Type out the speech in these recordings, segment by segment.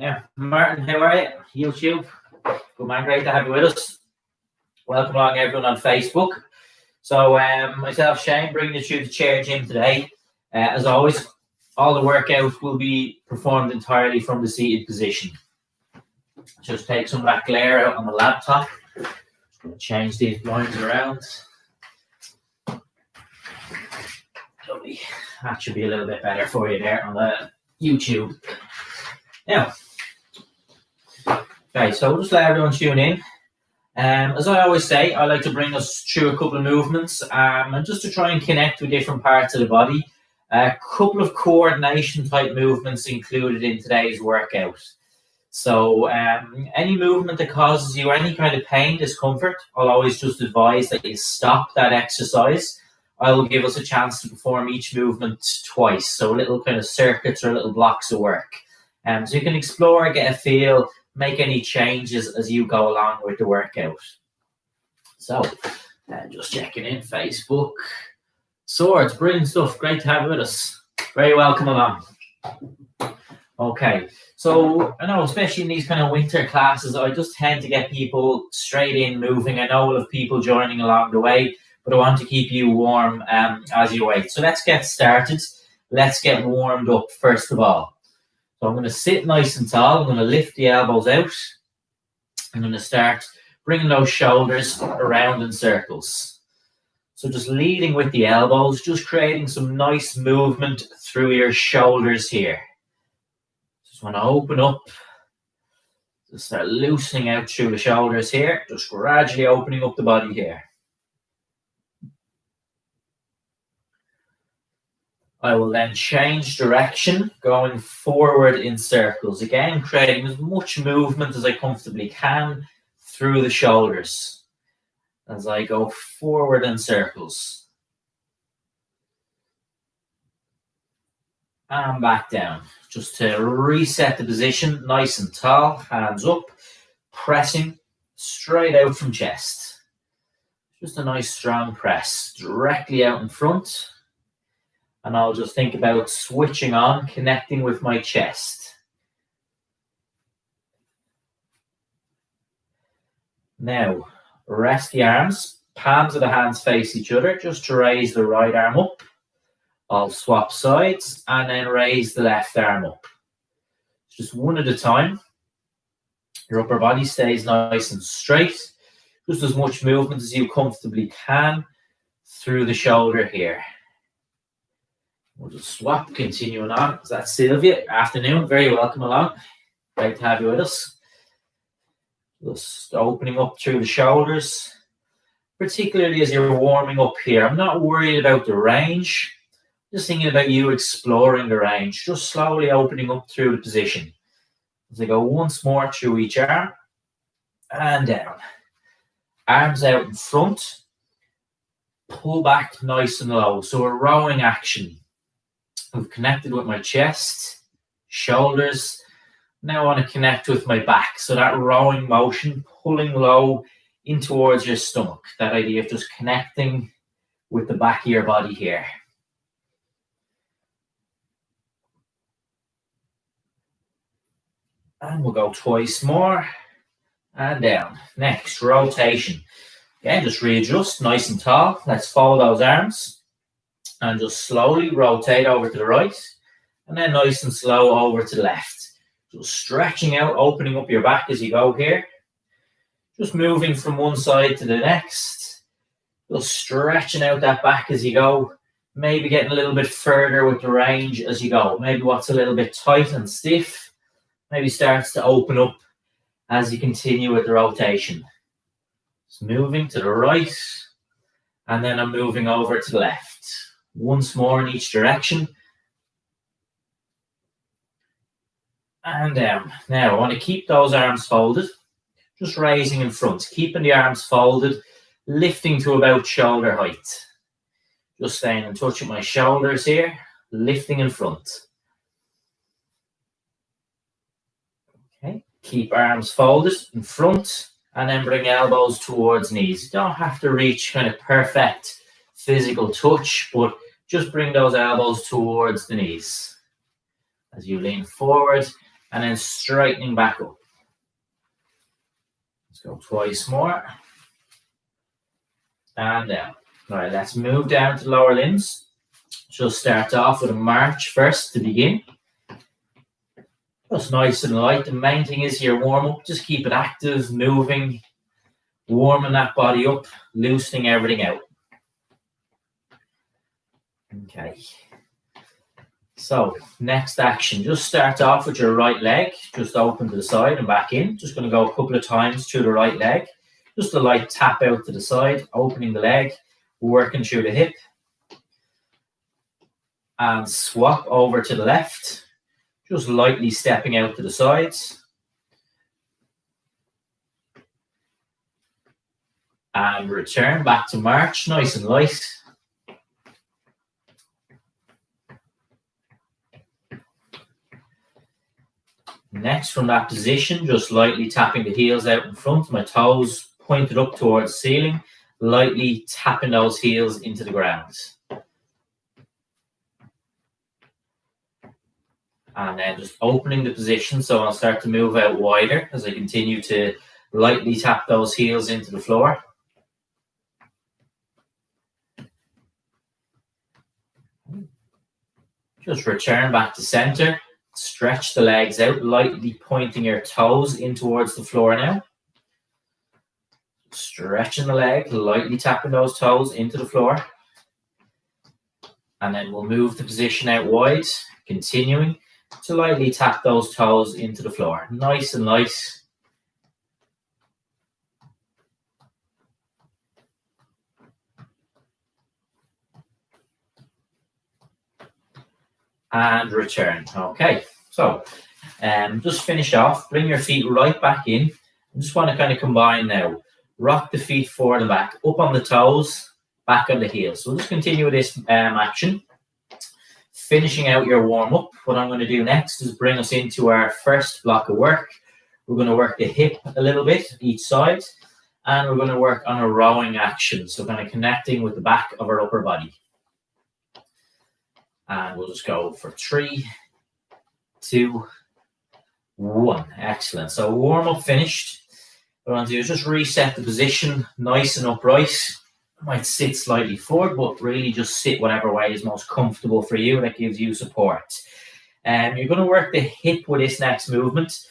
Yeah, Martin, how are you? YouTube. Good man, great to have you with us. Welcome along, everyone on Facebook. So, myself, Shane, bringing you through the chair gym today. As always, all the workouts will be performed entirely from the seated position. Just take some of that glare out on the laptop. Just going to change these blinds around. Lovely. That should be a little bit better for you there on the YouTube. Now, okay, so we'll just let everyone tune in. As I always say, I like to bring us through a couple of movements and just to try and connect with different parts of the body. A couple of coordination type movements included in today's workout. So any movement that causes you any kind of pain, discomfort, I'll always just advise that you stop that exercise. I will give us a chance to perform each movement twice. So little kind of circuits or little blocks of work. So you can explore, get a feel, make any changes as you go along with the workout. So just checking in, Facebook. Swords, brilliant stuff. Great to have you with us. Very welcome along. Okay, so I know, especially in these kind of winter classes, I just tend to get people straight in moving. I know we'll have people joining along the way, but I want to keep you warm as you wait. So let's get started. Let's get warmed up first of all. So I'm going to sit nice and tall. I'm going to lift the elbows out. I'm going to start bringing those shoulders around in circles. So just leading with the elbows, just creating some nice movement through your shoulders here. Just want to open up. Just start loosening out through the shoulders here. Just gradually opening up the body here. I will then change direction, going forward in circles. Again, creating as much movement as I comfortably can through the shoulders as I go forward in circles. And back down. Just to reset the position, nice and tall, hands up, pressing straight out from chest. Just a nice strong press, directly out in front. And I'll just think about switching on, connecting with my chest. Now, rest the arms, palms of the hands face each other, just to raise the right arm up. I'll swap sides and then raise the left arm up. Just one at a time. Your upper body stays nice and straight. Just as much movement as you comfortably can through the shoulder here. We'll just swap, continuing on. That's Sylvia. Afternoon, very welcome along. Great to have you with us. Just opening up through the shoulders, particularly as you're warming up here. I'm not worried about the range. Just thinking about you exploring the range, just slowly opening up through the position. As I go once more through each arm and down. Arms out in front. Pull back nice and low. So a rowing action. I've connected with my chest, shoulders. Now I want to connect with my back. So that rowing motion, pulling low in towards your stomach. That idea of just connecting with the back of your body here. And we'll go twice more. And down. Next, rotation. Again, just readjust, nice and tall. Let's fold those arms. And just slowly rotate over to the right. And then nice and slow over to the left. Just stretching out, opening up your back as you go here. Just moving from one side to the next. Just stretching out that back as you go. Maybe getting a little bit further with the range as you go. Maybe what's a little bit tight and stiff, maybe starts to open up as you continue with the rotation. Just moving to the right. And then I'm moving over to the left. Once more in each direction. And down. Now, I want to keep those arms folded. Just raising in front. Keeping the arms folded. Lifting to about shoulder height. Just staying in touch with my shoulders here. Lifting in front. Okay. Keep arms folded in front. And then bring elbows towards knees. You don't have to reach kind of perfect physical touch, but just bring those elbows towards the knees. As you lean forward, and then straightening back up. Let's go twice more. And down. All right, let's move down to lower limbs. Just start off with a march first to begin. Just nice and light. The main thing is your warm-up. Just keep it active, moving, warming that body up, loosening everything out. Okay. So, next action. Just start off with your right leg. Just open to the side and back in. Just going to go a couple of times through the right leg. Just a light tap out to the side, opening the leg, working through the hip. And swap over to the left. Just lightly stepping out to the sides. And return back to march, nice and light. Next, from that position, just lightly tapping the heels out in front, my toes pointed up towards the ceiling, lightly tapping those heels into the ground. And then just opening the position, so I'll start to move out wider as I continue to lightly tap those heels into the floor. Just return back to center. Stretch the legs out, lightly pointing your toes in towards the floor now. Stretching the leg, lightly tapping those toes into the floor. And then we'll move the position out wide, continuing to lightly tap those toes into the floor. Nice and light. And return. Okay, so just finish off. Bring your feet right back in. I just want to kind of combine now. Rock the feet forward and back, up on the toes, back on the heels. So we'll just continue with this action. Finishing out your warm-up, what I'm going to do next is bring us into our first block of work. We're going to work the hip a little bit, each side, and we're going to work on a rowing action. So kind of connecting with the back of our upper body. And we'll just go for 3, 2, 1. Excellent. So warm-up finished. What I want to do is just reset the position nice and upright. I might sit slightly forward, but really just sit whatever way is most comfortable for you that gives you support. You're going to work the hip with this next movement.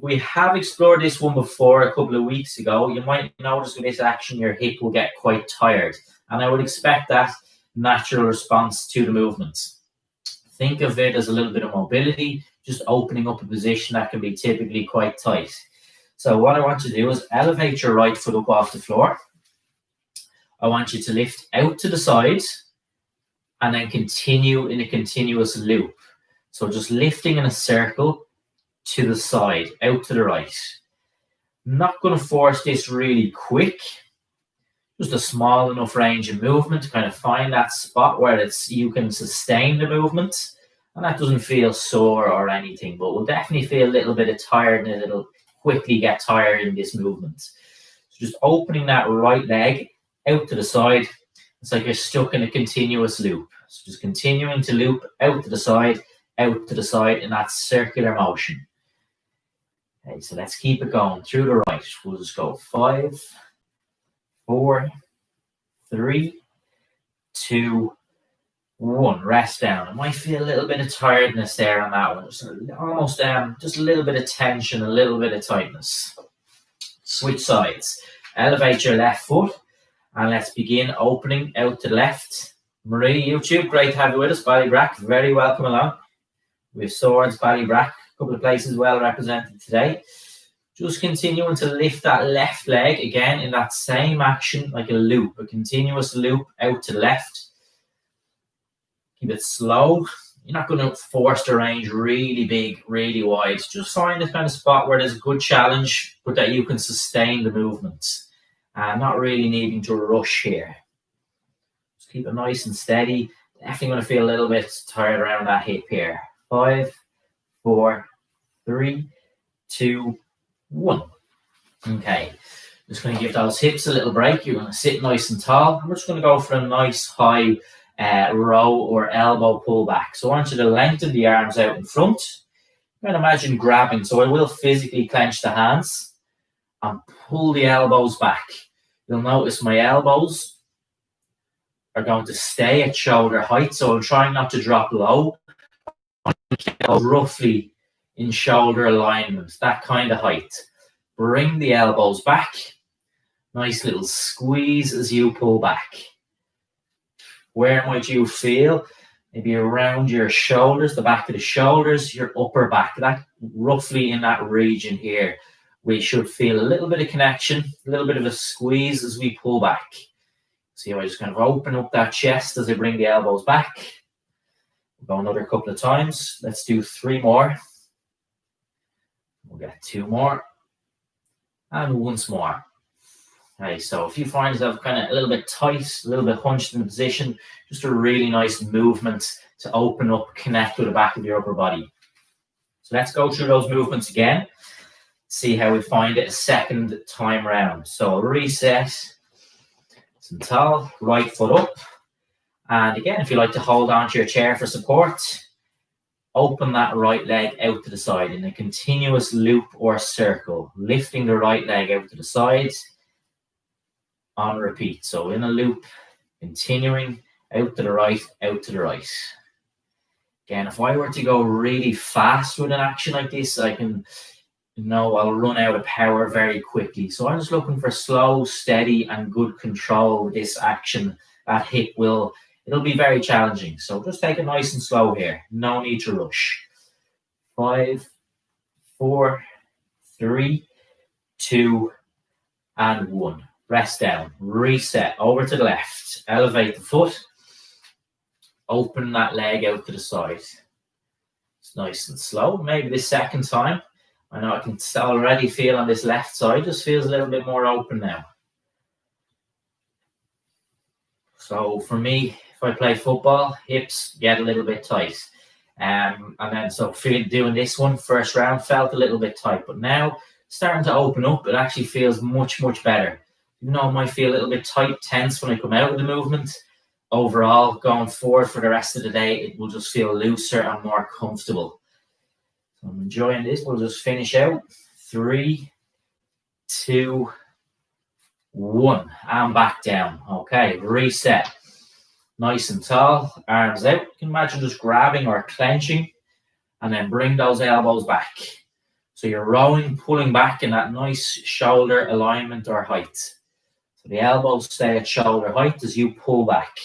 We have explored this one before a couple of weeks ago. You might notice with this action your hip will get quite tired, and I would expect that natural response to the movement. Think of it as a little bit of mobility, just opening up a position that can be typically quite tight. So what I want you to do is elevate your right foot up off the floor. I want you to lift out to the sides and then continue in a continuous loop. So just lifting in a circle to the side, out to the right. Not going to force this really quick. Just a small enough range of movement to kind of find that spot where you can sustain the movement. And that doesn't feel sore or anything, but we'll definitely feel a little bit of tiredness. It'll quickly get tired in this movement. So just opening that right leg out to the side. It's like you're stuck in a continuous loop. So just continuing to loop out to the side in that circular motion. Okay, so let's keep it going through the right. We'll just go 5, 4, 3, 2, 1. Rest down. I might feel a little bit of tiredness there on that one. Just almost just a little bit of tension, a little bit of tightness. Switch sides. Elevate your left foot. And let's begin opening out to the left. Marie, YouTube, great to have you with us. Ballybrack, very welcome along. We have Swords, Ballybrack, a couple of places well represented today. Just continuing to lift that left leg again in that same action, like a loop, a continuous loop out to the left. Keep it slow. You're not going to force the range really big, really wide. Just find the kind of spot where there's a good challenge, but that you can sustain the movement. Not really needing to rush here. Just keep it nice and steady. Definitely going to feel a little bit tired around that hip here. 5, 4, 3, 2, 1. Okay. Just going to give those hips a little break. You're going to sit nice and tall. We're just going to go for a nice high row or elbow pull back. So I want you to lengthen the arms out in front. I'm going to imagine grabbing, so I will physically clench the hands and pull the elbows back. You'll notice my elbows are going to stay at shoulder height, so I'm trying not to drop low. Roughly in shoulder alignment, that kind of height. Bring the elbows back. Nice little squeeze as you pull back. Where might you feel? Maybe around your shoulders, the back of the shoulders, your upper back. That roughly in that region here. We should feel a little bit of connection, a little bit of a squeeze as we pull back. See how I just kind of open up that chest as I bring the elbows back. We'll go another couple of times. Let's do 3 more. We'll get 2 more. And once more. Okay, so if you find yourself kind of a little bit tight, a little bit hunched in the position, just a really nice movement to open up, connect with the back of your upper body. So let's go through those movements again. See how we find it a second time round. So I'll reset. Some tall, right foot up. And again, if you like to hold on to your chair for support, open that right leg out to the side in a continuous loop or circle, lifting the right leg out to the side on repeat. So in a loop, continuing out to the right, out to the right. Again, if I were to go really fast with an action like this, I'll run out of power very quickly. So I'm just looking for slow, steady, and good control with this action. That hip it'll be very challenging. So just take it nice and slow here. No need to rush. 5, 4, 3, 2, and 1. Rest down. Reset. Over to the left. Elevate the foot. Open that leg out to the side. It's nice and slow. Maybe the second time. I know I can already feel on this left side, just feels a little bit more open now. So for me, if I play football, hips get a little bit tight. And then doing this one, first round, felt a little bit tight. But now, starting to open up, it actually feels much, much better. Even though it might feel a little bit tight, tense when I come out of the movement, overall, going forward for the rest of the day, it will just feel looser and more comfortable. I'm enjoying this. We'll just finish out. 3, 2, 1. And back down. Okay, reset. Nice and tall. Arms out. You can imagine just grabbing or clenching. And then bring those elbows back. So you're rowing, pulling back in that nice shoulder alignment or height. So the elbows stay at shoulder height as you pull back.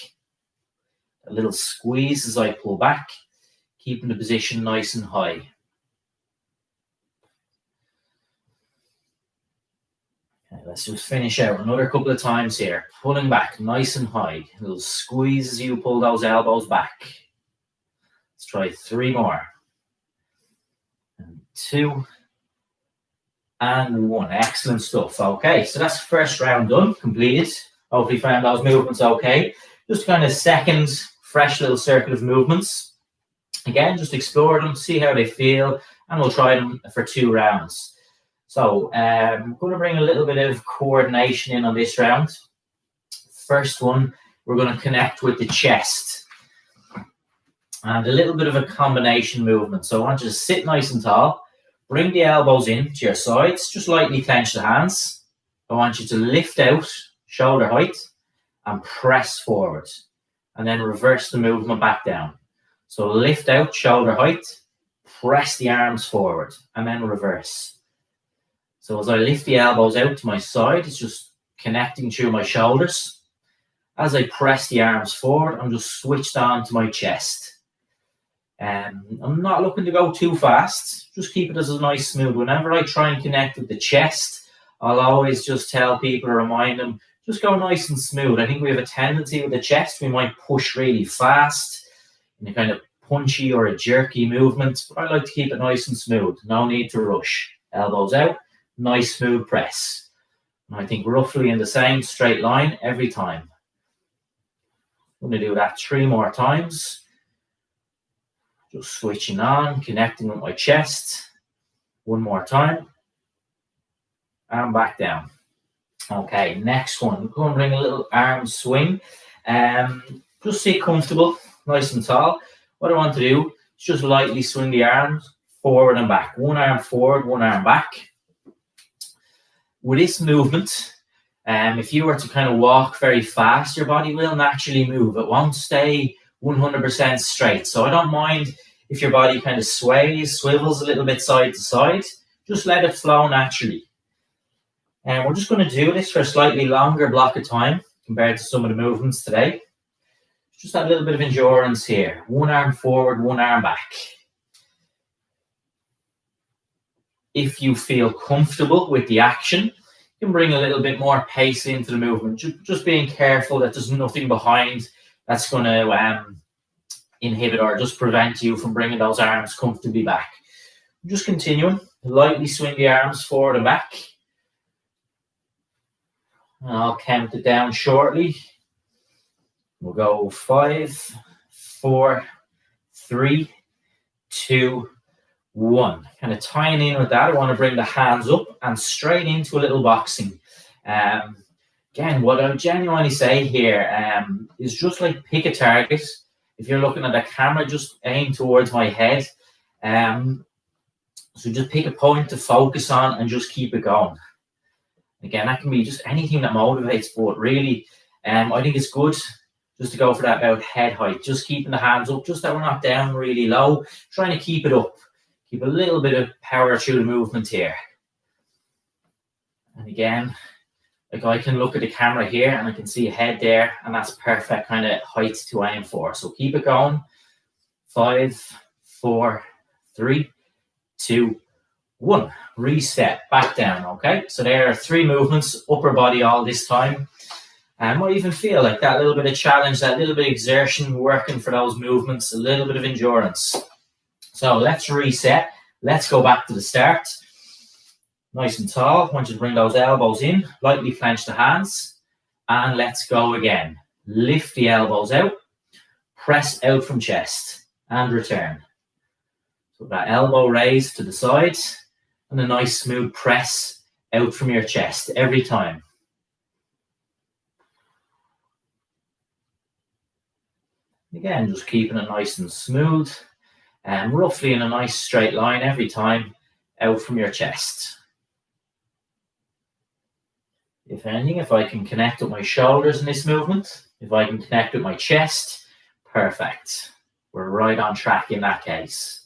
A little squeeze as I pull back. Keeping the position nice and high. Okay, let's just finish out another couple of times here. Pulling back nice and high. A little squeeze as you pull those elbows back. Let's try 3 more. And 2. And 1. Excellent stuff. Okay, so that's the first round done, completed. Hopefully you found those movements okay. Just kind of second, fresh little circle of movements. Again, just explore them, see how they feel, and we'll try them for 2 rounds. So I'm going to bring a little bit of coordination in on this round. First one, we're going to connect with the chest. And a little bit of a combination movement. So I want you to sit nice and tall. Bring the elbows in to your sides. Just lightly clench the hands. I want you to lift out, shoulder height, and press forward. And then reverse the movement back down. So lift out, shoulder height, press the arms forward, and then reverse. So as I lift the elbows out to my side, it's just connecting through my shoulders. As I press the arms forward, I'm just switched on to my chest. I'm not looking to go too fast. Just keep it as a nice smooth. Whenever I try and connect with the chest, I'll always just tell people, remind them, just go nice and smooth. I think we have a tendency with the chest, we might push really fast in a kind of punchy or a jerky movement. But I like to keep it nice and smooth. No need to rush. Elbows out. Nice smooth press. And I think roughly in the same straight line every time. I'm going to do that 3 more times. Just switching on, connecting with my chest. 1 more time. And back down. Okay, next one. We're going to bring a little arm swing. Just sit comfortable, nice and tall. What I want to do is just lightly swing the arms forward and back. One arm forward, one arm back. With this movement, if you were to kind of walk very fast, your body will naturally move. It won't stay 100% straight. So I don't mind if your body kind of sways, swivels a little bit side to side. Just let it flow naturally. And we're just going to do this for a slightly longer block of time compared to some of the movements today. Just a little bit of endurance here. One arm forward, one arm back. If you feel comfortable with the action, you can bring a little bit more pace into the movement. Just being careful that there's nothing behind that's going to inhibit or just prevent you from bringing those arms comfortably back. Just continuing. Lightly swing the arms forward and back. And I'll count it down shortly. We'll go 5, 4, 3, 2, 1. Kind of tying in with that, I want to bring the hands up and straight into a little boxing. Again, what I would genuinely say here is just like pick a target. If you're looking at the camera, just aim towards my head. So just pick a point to focus on and just keep it going. Again, that can be just anything that motivates, but really, I think it's good just to go for that about head height. Just keeping the hands up, just that we're not down really low. Trying to keep it up. Keep a little bit of power through the movement here. And again, like I can look at the camera here and I can see a head there, and that's perfect kind of height to aim for. So keep it going. 5, 4, 3, 2, 1. Reset, back down, okay? So there are 3 movements, upper body all this time. And I even feel like that little bit of challenge, that little bit of exertion working for those movements, a little bit of endurance. So let's reset. Let's go back to the start. Nice and tall. I want you to bring those elbows in, lightly clench the hands, and let's go again. Lift the elbows out, press out from chest, and return. So that elbow raised to the side, and a nice smooth press out from your chest every time. Again, just keeping it nice and smooth, and roughly in a nice straight line every time out from your chest. If anything, if I can connect with my shoulders in this movement, if I can connect with my chest, perfect. We're right on track in that case.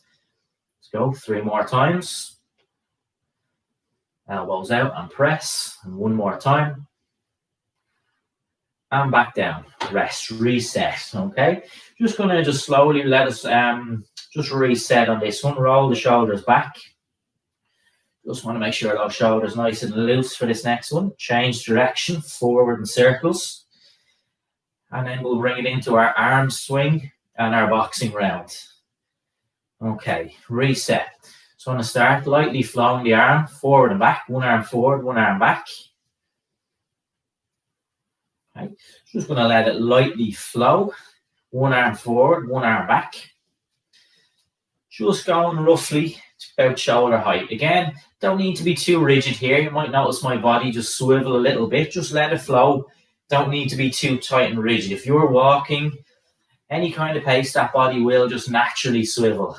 Let's go 3 more times. Elbows out and press. And 1 more time. And back down. Rest, reset. Okay. Just going to just slowly let us just reset on this one. Roll the shoulders back. Just want to make sure those shoulders nice and loose for this next one. Change direction, forward in circles. And then we'll bring it into our arm swing and our boxing round. Okay, reset. So I'm going to start lightly flowing the arm forward and back. 1 arm forward, 1 arm back. Okay, just going to let it lightly flow. 1 arm forward, 1 arm back. Just going roughly about shoulder height. Again, don't need to be too rigid here. You might notice my body just swivel a little bit. Just let it flow. Don't need to be too tight and rigid. If you're walking any kind of pace, that body will just naturally swivel.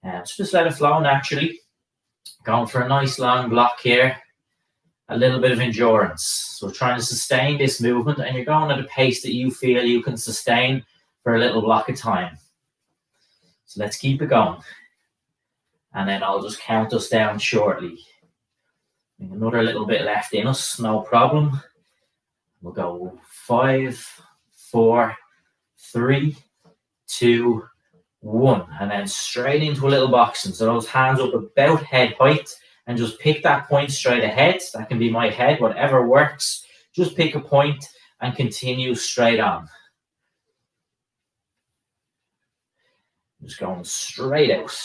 So just let it flow naturally. Going for a nice long block here. A little bit of endurance. So trying to sustain this movement, and you're going at a pace that you feel you can sustain for a little block of time. So let's keep it going. And then I'll just count us down shortly. Another little bit left in us, no problem. We'll go 5, 4, 3, 2, 1. And then straight into a little boxing. So those hands up about head height, and just pick that point straight ahead. That can be my head, whatever works. Just pick a point and continue straight on. Just going straight out.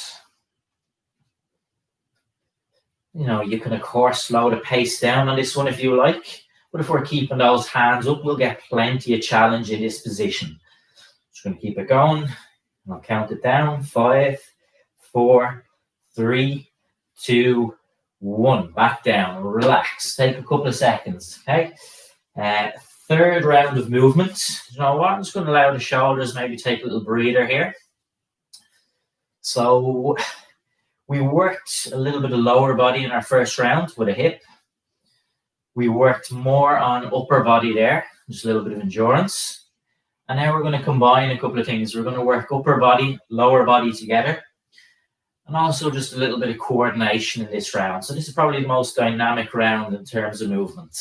You know, you can, of course, slow the pace down on this one if you like. But if we're keeping those hands up, we'll get plenty of challenge in this position. Just going to keep it going. And I'll count it down. 5, 4, 3, 2, 1. Back down. Relax. Take a couple of seconds. Okay. Third round of movement. You know what? I'm just going to allow the shoulders maybe take a little breather here. So We worked a little bit of lower body in our first round with a hip. We worked more on upper body there, just a little bit of endurance. And now we're going to combine a couple of things. We're going to work upper body, lower body together, and also just a little bit of coordination in this round. So this is probably the most dynamic round in terms of movement.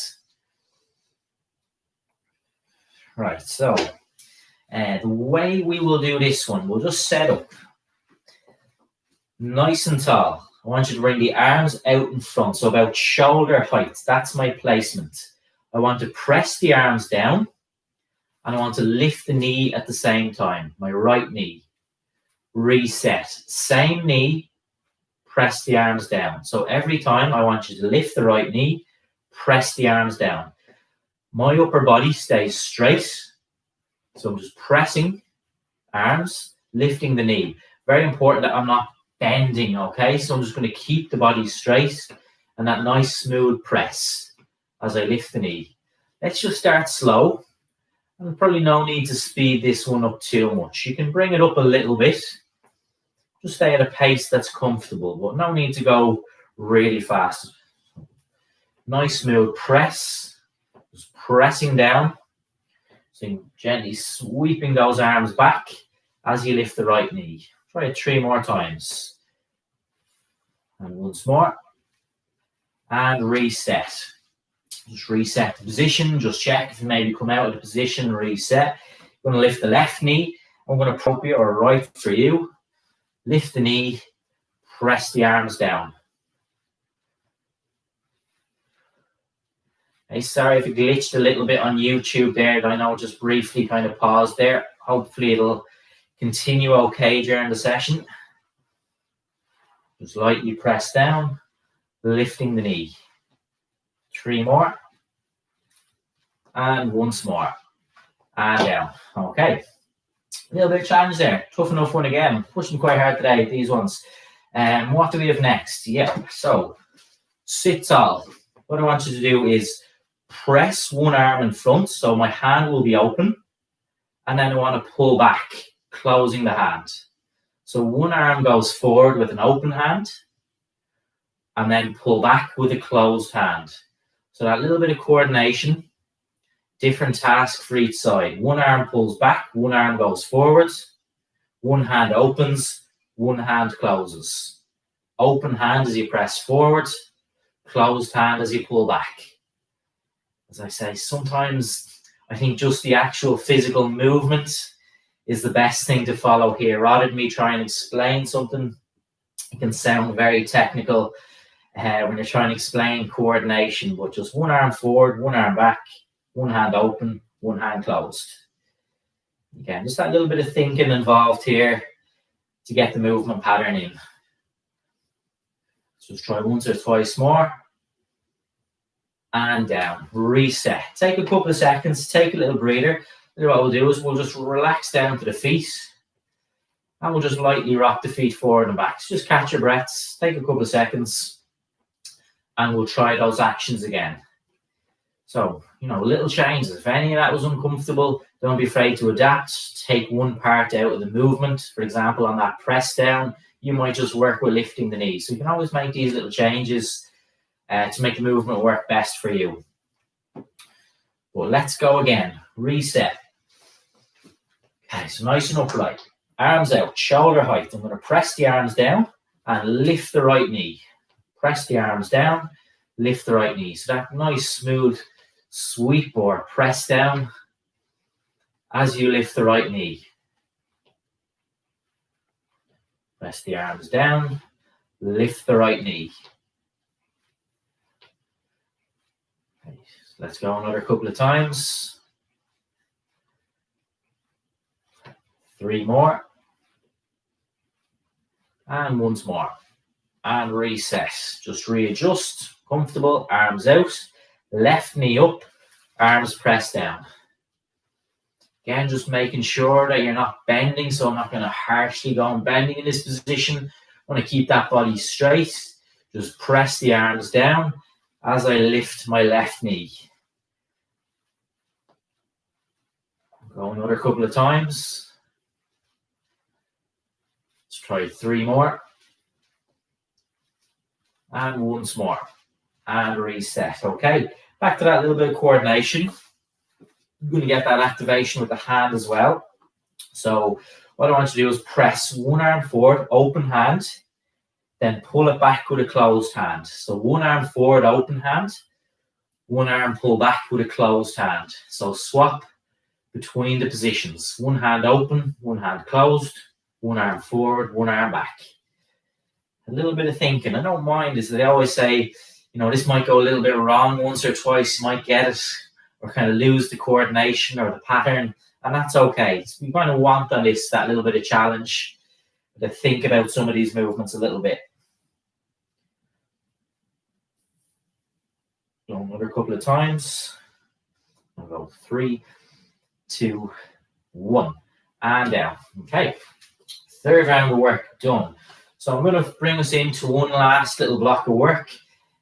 Right, so the way we will do this one, we'll just set up nice and tall. I want you to bring the arms out in front, so about shoulder height. That's my placement. I want to press the arms down, and I want to lift the knee at the same time, my right knee. Reset. Same knee, press the arms down. So every time I want you to lift the right knee, press the arms down. My upper body stays straight. So I'm just pressing arms, lifting the knee. Very important that I'm not bending, okay? So I'm just going to keep the body straight and that nice smooth press as I lift the knee. Let's just start slow. And probably no need to speed this one up too much. You can bring it up a little bit. Just stay at a pace that's comfortable, but no need to go really fast. Nice smooth press. Just pressing down. So gently sweeping those arms back as you lift the right knee. Try it 3 more times. And once more. And reset. Just reset the position. Just check if you maybe come out of the position. Reset. I'm going to lift the left knee. I'm going to appropriate or right for you. Lift the knee. Press the arms down. Hey, sorry if it glitched a little bit on YouTube there. I know just briefly kind of paused there. Hopefully it'll continue okay during the session. Just lightly press down, lifting the knee. 3 more. And once more. And down. Okay. A little bit of challenge there. Tough enough one again. Pushing quite hard today, these ones. What do we have next? Yeah, so sit tall. What I want you to do is press one arm in front, so my hand will be open, and then I want to pull back, closing the hand. So one arm goes forward with an open hand, and then pull back with a closed hand. So that little bit of coordination, different task for each side. One arm pulls back, one arm goes forward, one hand opens, one hand closes. Open hand as you press forward, closed hand as you pull back. As I say, sometimes I think just the actual physical movement is the best thing to follow here. Rather than me try and explain something, it can sound very technical when you're trying to explain coordination, but just one arm forward, one arm back, one hand open, one hand closed. Again, just that little bit of thinking involved here to get the movement pattern in. So just try once or twice more. And down, reset. Take a couple of seconds, take a little breather. Then what we'll do is we'll just relax down to the feet and we'll just lightly rock the feet forward and back. So just catch your breaths, take a couple of seconds and we'll try those actions again. So, little changes. If any of that was uncomfortable, don't be afraid to adapt. Take one part out of the movement. For example, on that press down, you might just work with lifting the knee. So you can always make these little changes to make the movement work best for you. Well, let's go again. Reset. Okay, so nice and upright. Arms out, shoulder height. I'm going to press the arms down and lift the right knee. Press the arms down, lift the right knee. So that nice smooth sweep or press down as you lift the right knee. Press the arms down, lift the right knee. Okay, so let's go another couple of times. 3 more. And once more. And reset. Just readjust. Comfortable. Arms out. Left knee up. Arms pressed down. Again, just making sure that you're not bending. So I'm not going to harshly go on bending in this position. I want to keep that body straight. Just press the arms down as I lift my left knee. Go another couple of times. Let's try 3 more. And once more. And reset. Okay, back to that little bit of coordination. I'm going to get that activation with the hand as well. So what I want to do is press one arm forward, open hand, then pull it back with a closed hand. So one arm forward, open hand, one arm pull back with a closed hand. So swap between the positions. One hand open, one hand closed, one arm forward, one arm back. A little bit of thinking. I don't mind this. They always say, this might go a little bit wrong once or twice. You might get it or kind of lose the coordination or the pattern, and that's okay. We kind of want on this, that little bit of challenge to think about some of these movements a little bit. So another couple of times. I'll go 3, 2, 1, and down. Okay, third round of work done. So I'm going to bring us into one last little block of work.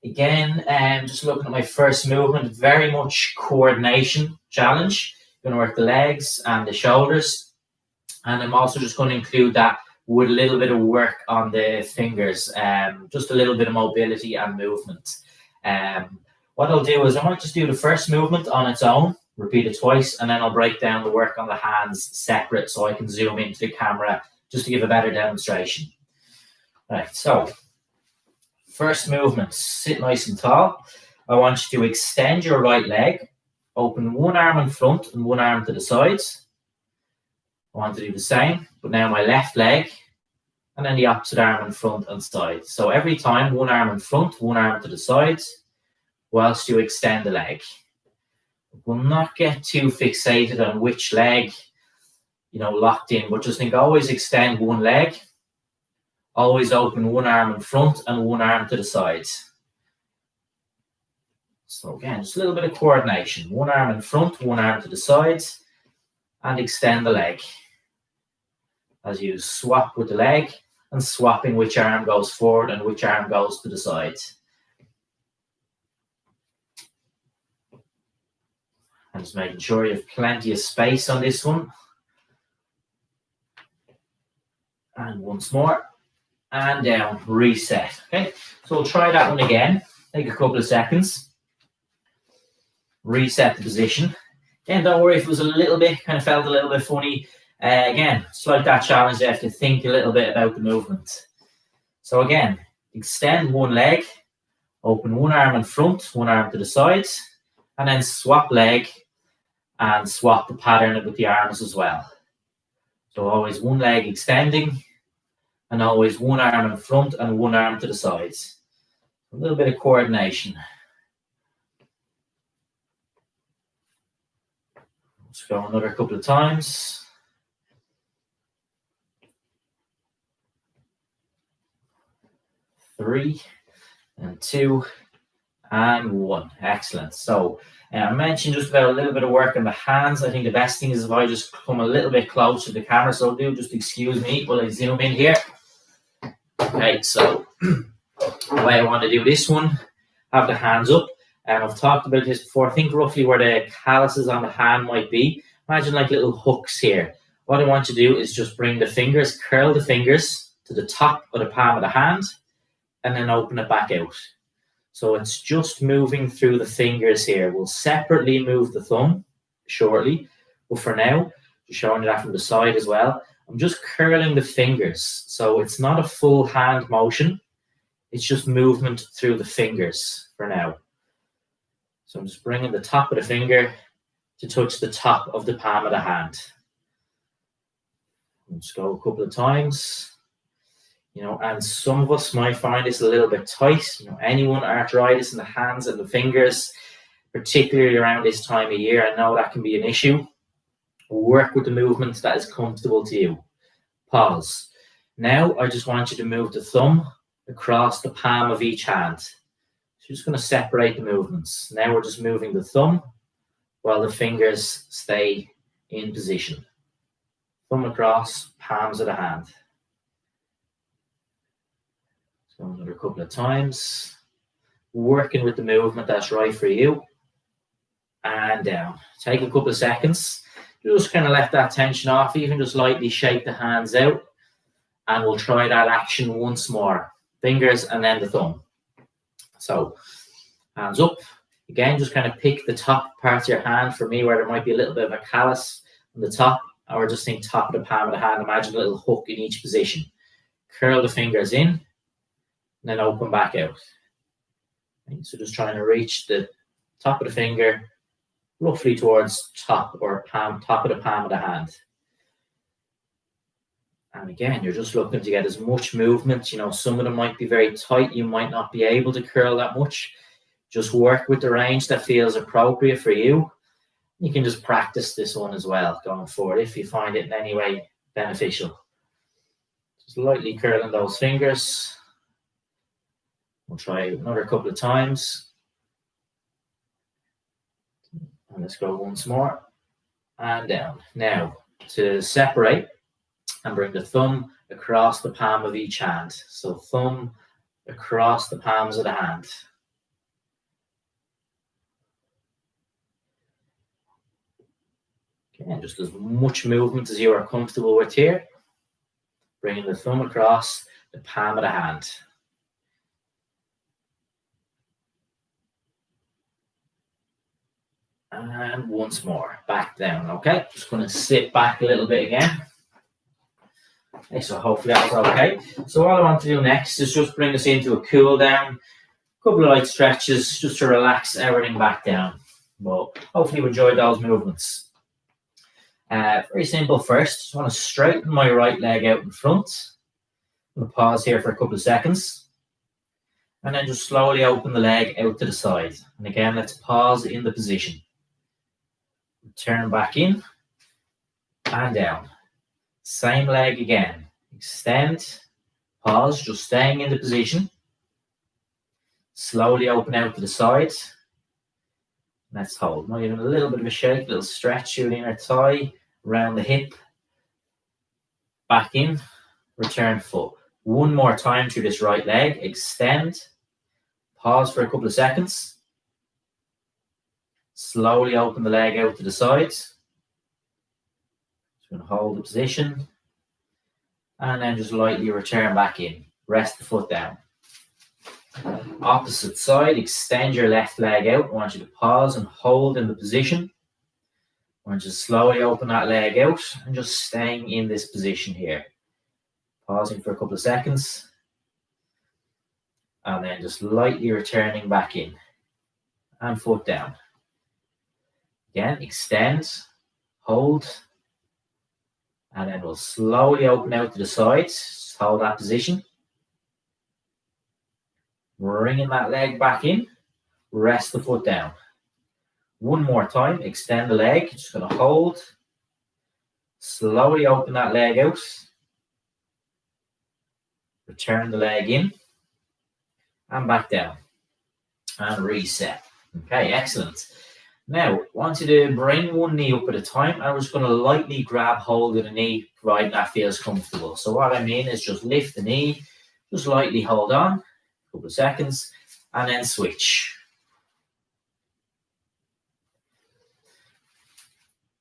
Again, just looking at my first movement, very much coordination challenge. Going to work the legs and the shoulders. And I'm also just going to include that with a little bit of work on the fingers, just a little bit of mobility and movement. What I'll do is I might just do the first movement on its own, repeat it twice, and then I'll break down the work on the hands separate so I can zoom into the camera just to give a better demonstration. Right, so first movement, sit nice and tall. I want you to extend your right leg, open one arm in front and one arm to the sides. I want to do the same, but now my left leg and then the opposite arm in front and side. So every time, one arm in front, one arm to the sides, whilst you extend the leg. We'll not get too fixated on which leg, locked in, but just think always extend one leg. Always open one arm in front and one arm to the sides. So again, just a little bit of coordination. One arm in front, one arm to the sides, and extend the leg. As you swap with the leg and swapping which arm goes forward and which arm goes to the sides. And just making sure you have plenty of space on this one. And once more. And down, reset. Okay, so we'll try that one again. Take a couple of seconds. Reset the position. Again, don't worry if it was a little bit, kind of felt a little bit funny. Again, it's like that challenge, you have to think a little bit about the movement. So again, extend one leg, open one arm in front, one arm to the sides, and then swap leg and swap the pattern with the arms as well. So always one leg extending, and always one arm in front and one arm to the sides. A little bit of coordination. Let's go another couple of times. Three, and 2, and 1. Excellent. So I mentioned just about a little bit of work on the hands. I think the best thing is if I just come a little bit closer to the camera. So do just excuse me while I zoom in here. Okay, so the way I want to do this one, have the hands up. I've talked about this before. I think roughly where the calluses on the hand might be. Imagine like little hooks here. What I want you to do is just bring the fingers, curl the fingers to the top of the palm of the hand, and then open it back out. So it's just moving through the fingers here. We'll separately move the thumb shortly, but for now, just showing you that from the side as well. I'm just curling the fingers. So it's not a full hand motion. It's just movement through the fingers for now. So I'm just bringing the top of the finger to touch the top of the palm of the hand. Let's go a couple of times. And some of us might find this a little bit tight. Anyone arthritis in the hands and the fingers, particularly around this time of year, I know that can be an issue. Work with the movement that is comfortable to you. Pause. Now I just want you to move the thumb across the palm of each hand. So you're just going to separate the movements. Now we're just moving the thumb while the fingers stay in position. Thumb across, palms of the hand. So another couple of times. Working with the movement that's right for you. And down. Take a couple of seconds. Just kind of let that tension off, even just lightly shake the hands out. And we'll try that action once more. Fingers and then the thumb. So hands up. Again, just kind of pick the top parts of your hand. For me, where there might be a little bit of a callus on the top, or just think top of the palm of the hand. Imagine a little hook in each position. Curl the fingers in, and then open back out. Okay, so just trying to reach the top of the finger roughly towards top of the palm of the hand. And again, you're just looking to get as much movement. You know, some of them might be very tight. You might not be able to curl that much. Just work with the range that feels appropriate for you. You can just practice this one as well going forward if you find it in any way beneficial. Just lightly curling those fingers. We'll try another couple of times. And let's go once more. And down. Now, to separate, and bring the thumb across the palm of each hand. So thumb across the palms of the hand. Okay, and just as much movement as you are comfortable with here. Bringing the thumb across the palm of the hand. And once more, back down, okay? Just going to sit back a little bit again. Okay, so hopefully that's okay. So all I want to do next is just bring us into a cool down. A couple of light stretches just to relax everything back down. Well, hopefully you enjoyed those movements. Very simple first. Just want to straighten my right leg out in front. I'm going to pause here for a couple of seconds. And then just slowly open the leg out to the side. And again, let's pause in the position. Turn back in and down. Same leg again. Extend, pause, just staying in the position. Slowly open out to the sides. Let's hold. Now you're doing a little bit of a shake, a little stretch through the inner thigh, around the hip. Back in, return foot. One more time through this right leg. Extend, pause for a couple of seconds. Slowly open the leg out to the sides. Just going to hold the position. And then just lightly return back in. Rest the foot down. Opposite side, extend your left leg out. I want you to pause and hold in the position. I want you to slowly open that leg out and just staying in this position here. Pausing for a couple of seconds. And then just lightly returning back in. And foot down. Again, extend, hold, and then we'll slowly open out to the sides. Just hold that position. Bringing that leg back in, rest the foot down. One more time, extend the leg, just going to hold. Slowly open that leg out. Return the leg in, and back down. And reset. Okay, excellent. Now, I want you to bring one knee up at a time. I'm just going to lightly grab hold of the knee, providing that feels comfortable. So what I mean is just lift the knee, just lightly hold on, a couple of seconds, and then switch.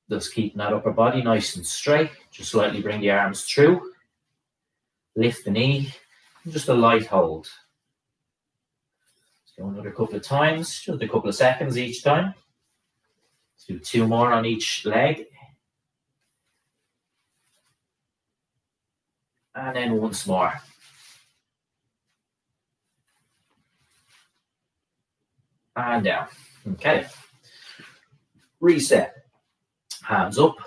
Just keeping that upper body nice and straight. Just slightly bring the arms through. Lift the knee, and just a light hold. Let's go another couple of times, just a couple of seconds each time. Do two more on each leg. And then once more. And down. Okay. Reset. Hands up.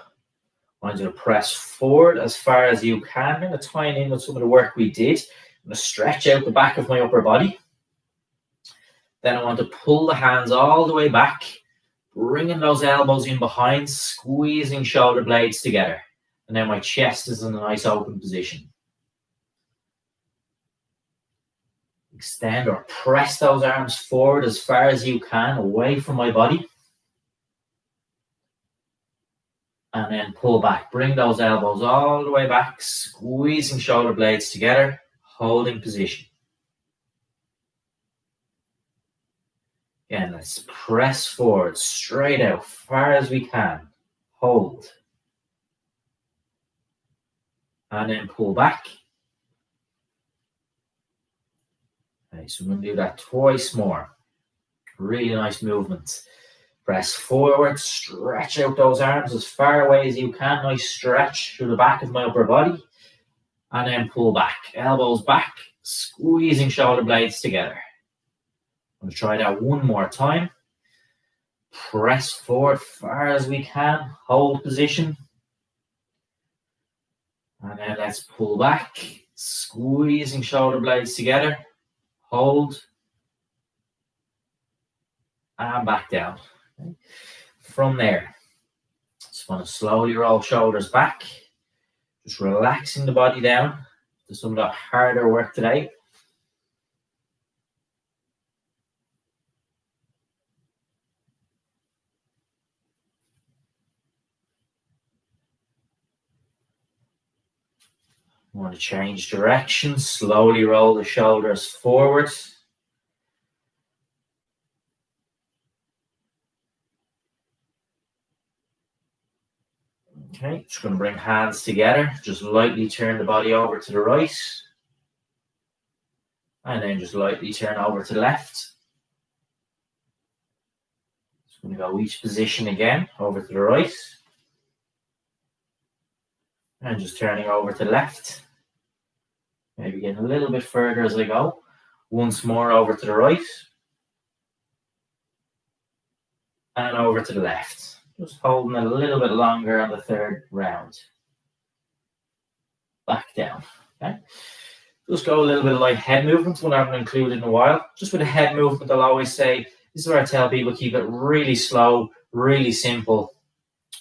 I want you to press forward as far as you can. I'm going to tie in with some of the work we did. I'm going to stretch out the back of my upper body. Then I want to pull the hands all the way back. Bringing those elbows in behind, squeezing shoulder blades together. And then my chest is in a nice open position. Extend or press those arms forward as far as you can, away from my body. And then pull back. Bring those elbows all the way back, squeezing shoulder blades together, holding position. Again, let's press forward, straight out, far as we can. Hold. And then pull back. Okay, so I'm going to do that twice more. Really nice movement. Press forward, stretch out those arms as far away as you can. Nice stretch through the back of my upper body. And then pull back. Elbows back, squeezing shoulder blades together. I'm going to try that one more time. Press forward far as we can. Hold position. And then let's pull back, squeezing shoulder blades together. Hold. And back down. Okay. From there, just want to slowly roll shoulders back. Just relaxing the body down to some of the harder work today. I want to change direction. Slowly roll the shoulders forward. Okay, just going to bring hands together. Just lightly turn the body over to the right. And then just lightly turn over to the left. Just going to go each position again, over to the right. And just turning over to the left. Maybe getting a little bit further as I go. Once more over to the right. And over to the left. Just holding a little bit longer on the third round. Back down. Okay. Just go a little bit of light head movement, one I haven't included in a while. Just with a head movement, I'll always say, this is where I tell people keep it really slow, really simple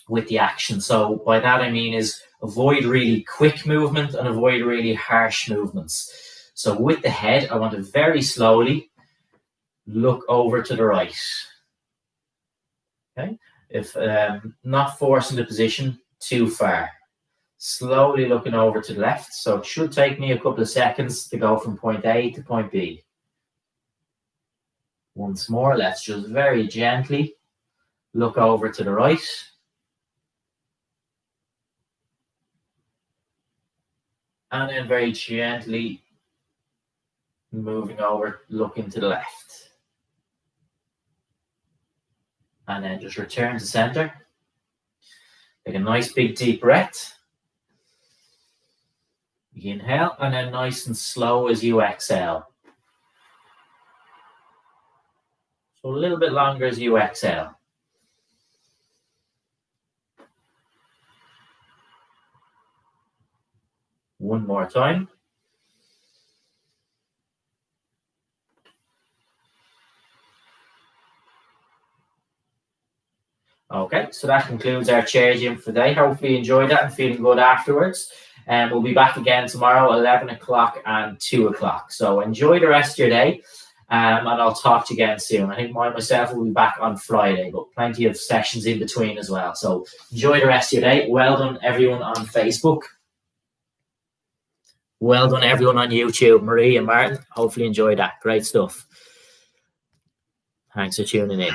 with the action. So by that I mean is avoid really quick movement and avoid really harsh movements. So with the head, I want to very slowly look over to the right. Okay. If not forcing the position too far. Slowly looking over to the left. So it should take me a couple of seconds to go from point A to point B. Once more, let's just very gently look over to the right. And then very gently moving over, looking to the left. And then just return to center. Take a nice big deep breath. Inhale, and then nice and slow as you exhale. So a little bit longer as you exhale. One more time. Okay, so that concludes our chair gym for today. Hopefully you enjoyed that and feeling good afterwards. And we'll be back again tomorrow, 11 o'clock and 2 o'clock. So enjoy the rest of your day. And I'll talk to you again soon. I think myself will be back on Friday, but plenty of sessions in between as well. So enjoy the rest of your day. Well done, everyone on Facebook. Well done, everyone on YouTube. Marie and Martin, hopefully enjoy that. Great stuff. Thanks for tuning in.